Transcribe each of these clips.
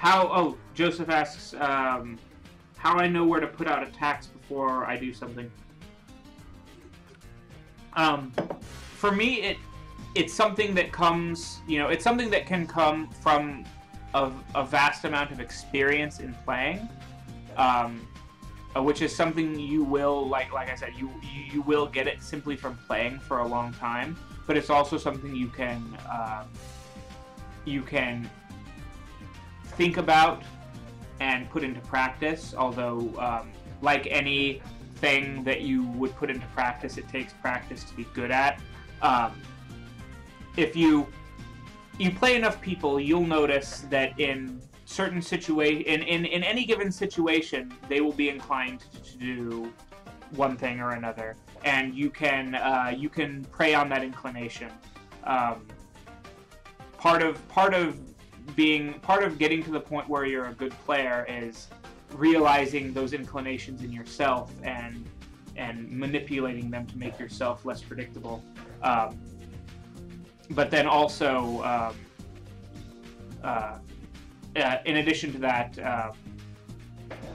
Oh, Joseph asks, how I know where to put out attacks before I do something. For me, it's something that comes, it's something that can come from a vast amount of experience in playing, which is something you will, like I said, you will get it simply from playing for a long time. But it's also something you can think about and put into practice. Although, like anything that you would put into practice, it takes practice to be good at. If you play enough people, you'll notice that in certain in any given situation, they will be inclined to do one thing or another, and you can prey on that inclination. Part of getting to the point where you're a good player is realizing those inclinations in yourself and manipulating them to make yourself less predictable. But then also, in addition to that,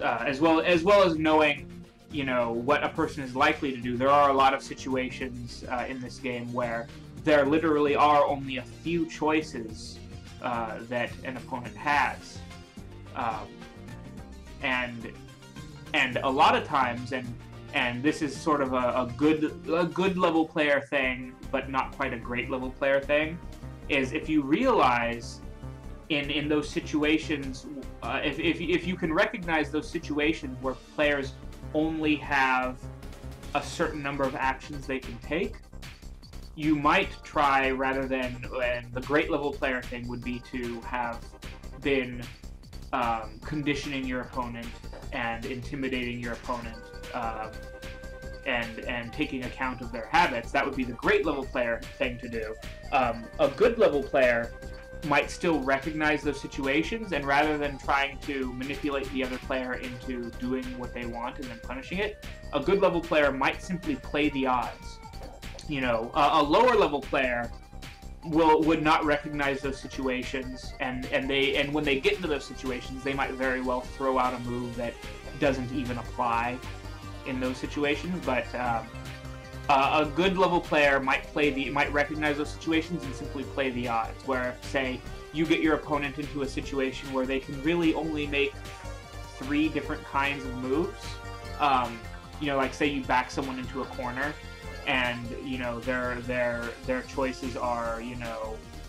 as well as knowing, what a person is likely to do, there are a lot of situations in this game where there literally are only a few choices that an opponent has, and a lot of times, and this is sort of a good level player thing, but not quite a great level player thing, is if you realize in those situations, if you can recognize those situations where players only have a certain number of actions they can take, you might try, rather than, and the great level player thing would be to have been conditioning your opponent and intimidating your opponent, and taking account of their habits. That would be the great level player thing to do. A good level player might still recognize those situations, and rather than trying to manipulate the other player into doing what they want and then punishing it, a good level player might simply play the odds. A lower level player would not recognize those situations, and when they get into those situations, they might very well throw out a move that doesn't even apply in those situations. But a good level player might recognize those situations and simply play the odds, where, say, you get your opponent into a situation where they can really only make 3 different kinds of moves. Like, say you back someone into a corner, and their choices are,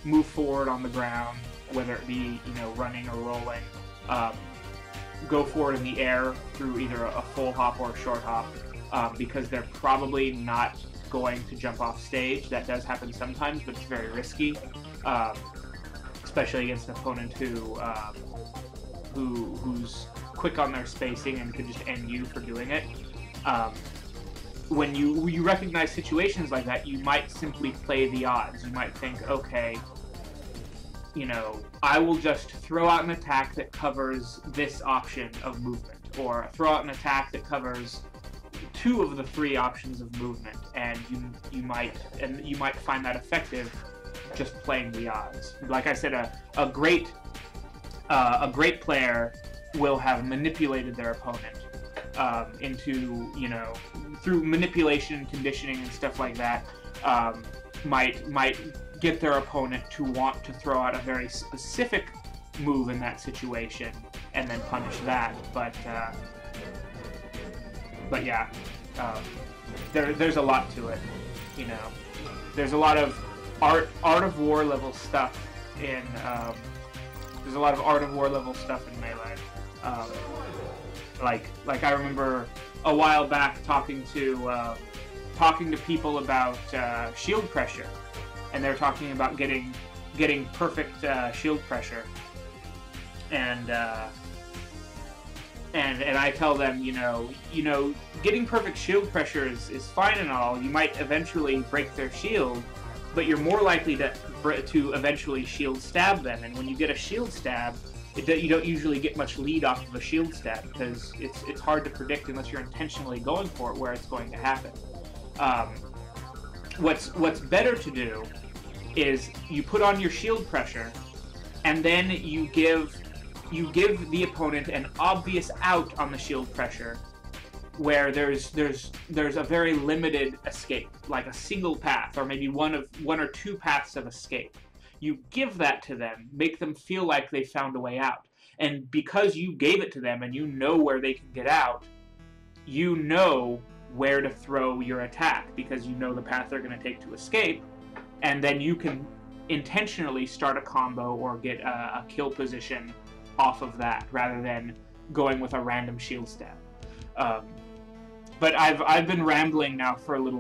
move forward on the ground, whether it be running or rolling, go forward in the air through either a full hop or a short hop, because they're probably not going to jump off stage. That does happen sometimes, but it's very risky, especially against an opponent who's quick on their spacing and could just end you for doing it. When you recognize situations like that, you might simply play the odds. You might think, okay, I will just throw out an attack that covers this option of movement, or throw out an attack that covers 2 of the 3 options of movement, and you might find that effective just playing the odds. Like I said, a great player will have manipulated their opponent into, through manipulation and conditioning and stuff like that, might get their opponent to want to throw out a very specific move in that situation and then punish that. But yeah, there's a lot to it. There's a lot of art of war level stuff in Melee. Like I remember a while back talking to people about shield pressure, and they're talking about getting perfect shield pressure, and I tell them, getting perfect shield pressure is fine and all. You might eventually break their shield, but you're more likely to eventually shield stab them. And when you get a shield stab, you don't usually get much lead off of a shield stab, because it's hard to predict unless you're intentionally going for it where it's going to happen. What's better to do is you put on your shield pressure, and then you give you give the opponent an obvious out on the shield pressure, where there's a very limited escape, like a single path, or maybe one or two paths of escape. You give that to them, make them feel like they found a way out. And because you gave it to them and you know where they can get out, you know where to throw your attack, because you know the path they're going to take to escape, and then you can intentionally start a combo or get a kill position off of that, rather than going with a random shield stab. But I've been rambling now for a little